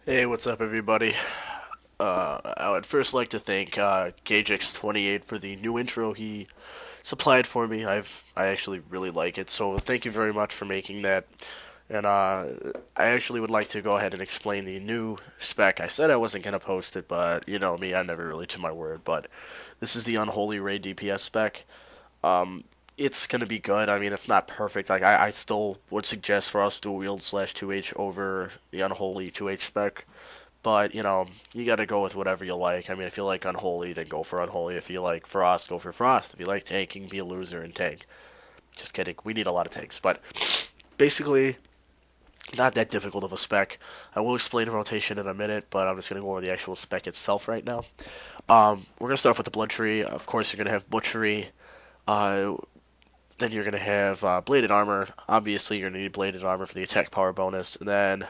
Hey, what's up, everybody? I would first like to thank GageX28 for the new intro he supplied for me. I actually really like it, so thank you very much for making that. And I actually would like to go ahead and explain the new spec. I said I wasn't gonna post it, but you know me, I never really to my word. But this is the Unholy Raid DPS spec. It's gonna be good. I mean, it's not perfect. Like I still would suggest for us dual wield slash 2H over the Unholy 2H spec. But, you know, you gotta go with whatever you like. I mean, if you like Unholy, then go for Unholy. If you like Frost, go for Frost. If you like tanking, be a loser and tank. Just kidding. We need a lot of tanks. But basically, not that difficult of a spec. I will explain rotation in a minute, but I'm just gonna go over the actual spec itself right now. We're gonna start off with the Blood Tree. Of course, you're gonna have Butchery. Uh, then you're gonna have Bladed Armor. Obviously, you're gonna need Bladed Armor for the attack power bonus. And then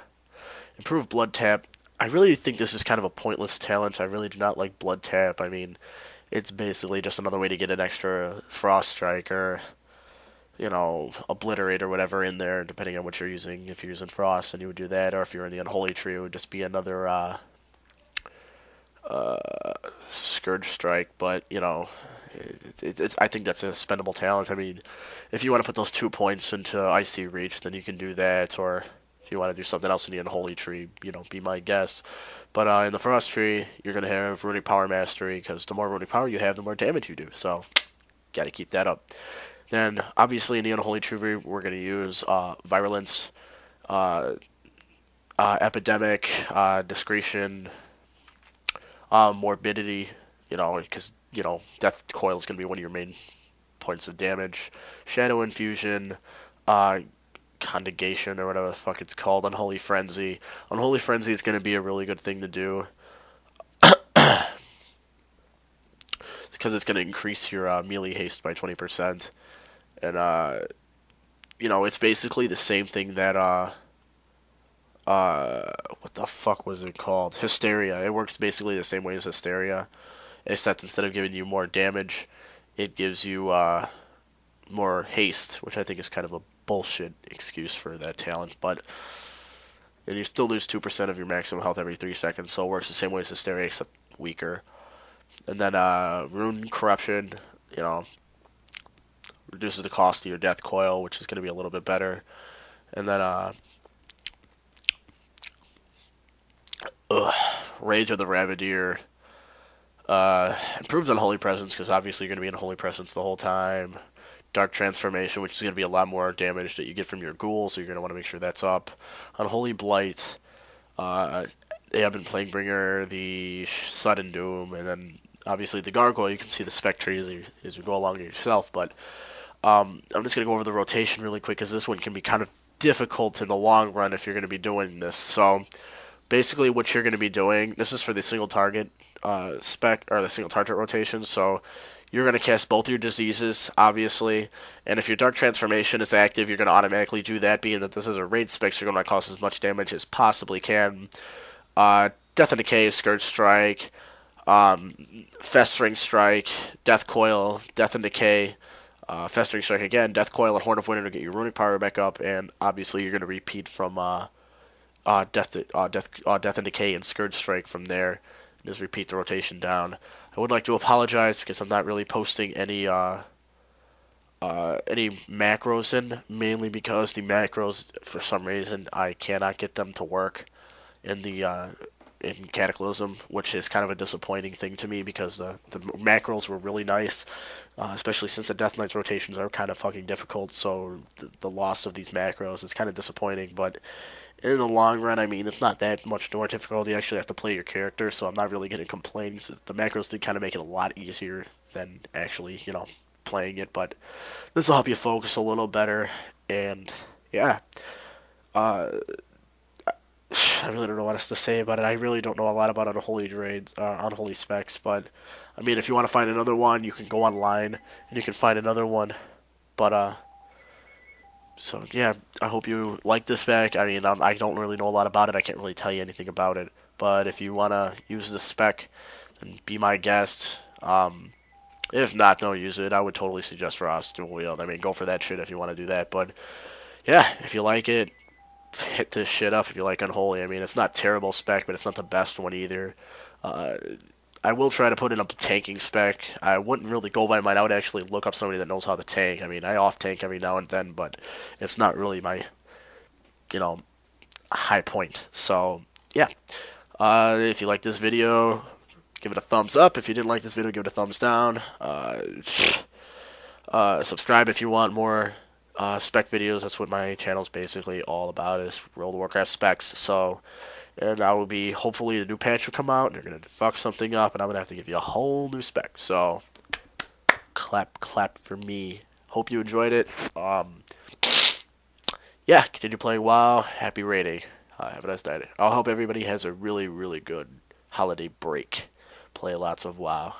Improved Blood Tap. I really think this is kind of a pointless talent. I really do not like Blood Tap. I mean, it's basically just another way to get an extra Frost Strike or, you know, Obliterate or whatever in there, depending on what you're using. If you're using Frost, then you would do that, or if you're in the Unholy Tree, it would just be another Scourge Strike. But, you know, I think that's a spendable talent. I mean, if you want to put those 2 points into Icy Reach, then you can do that, or if you want to do something else in the Unholy Tree, you know, be my guest. But in the Frost Tree, you're going to have Runic Power Mastery, because the more Runic Power you have, the more damage you do. So, got to keep that up. Then, obviously, in the Unholy Tree, we're going to use Virulence, uh, Epidemic, Discretion, Morbidity, you know, because, you know, Death Coil is going to be one of your main points of damage. Shadow Infusion, uh, Conjugation, or whatever the fuck it's called, Unholy Frenzy. Unholy Frenzy is going to be a really good thing to do because it's going to increase your melee haste by 20%. And, you know, it's basically the same thing that, what the fuck was it called? Hysteria. It works basically the same way as Hysteria, except instead of giving you more damage, it gives you, more haste, which I think is kind of a bullshit excuse for that talent, but and you still lose 2% of your maximum health every 3 seconds, so it works the same way as Hysteria, except weaker. And then Rune Corruption, you know, reduces the cost of your Death Coil, which is going to be a little bit better. And then Rage of the Ravadeer improves Unholy Presence, because obviously you're going to be in Holy Presence the whole time. Dark Transformation, which is going to be a lot more damage that you get from your ghoul, so you're going to want to make sure that's up. Unholy Blight, they have been playing Bringer, the Sudden Doom, and then obviously the Gargoyle. You can see the Spectre as you go along yourself, but I'm just going to go over the rotation really quick, because this one can be kind of difficult in the long run if you're going to be doing this. So basically what you're going to be doing, this is for the single target spec, or the single target rotation, so you're going to cast both your diseases, obviously, and if your Dark Transformation is active, you're going to automatically do that, being that this is a raid spec, so you're going to cause as much damage as possibly can. Death and Decay, Scourge Strike, Festering Strike, Death Coil, Death and Decay, Festering Strike again, Death Coil, and Horn of Winter to get your Runic Power back up, and obviously you're going to repeat from Death and Decay and Scourge Strike from there. Just repeat the rotation down. I would like to apologize because I'm not really posting any macros in, mainly because the macros, for some reason, I cannot get them to work in the in Cataclysm, which is kind of a disappointing thing to me, because the macros were really nice, especially since the Death Knights rotations are kind of fucking difficult, so the loss of these macros is kind of disappointing, but in the long run, I mean, it's not that much more difficult. You actually have to play your character, so I'm not really going to complain. So the macros did kind of make it a lot easier than actually, you know, playing it, but this will help you focus a little better, and yeah. Uh, I really don't know what else to say about it. I really don't know a lot about unholy raids, unholy specs, but I mean, if you want to find another one, you can go online and you can find another one. But so yeah, I hope you like this spec. I mean, I don't really know a lot about it. I can't really tell you anything about it. But if you wanna use this spec, then be my guest. If not, don't use it. I would totally suggest for us dual wield. I mean, go for that shit if you want to do that. But yeah, if you like it, hit this shit up if you like Unholy. I mean, it's not terrible spec, but it's not the best one either. Uh, I will try to put in a tanking spec. I wouldn't really go by mine. I would actually look up somebody that knows how to tank. I mean, I off tank every now and then, but it's not really my, you know, high point. So, yeah. If you like this video, give it a thumbs up. If you didn't like this video, give it a thumbs down. Subscribe if you want more spec videos. That's what my channel's basically all about, is World of Warcraft specs. So, and I will be, hopefully the new patch will come out, and they're going to fuck something up, and I'm going to have to give you a whole new spec. So, clap for me. Hope you enjoyed it. Yeah, continue playing WoW. Happy raiding. Have a nice night. I hope everybody has a really, really good holiday break. Play lots of WoW.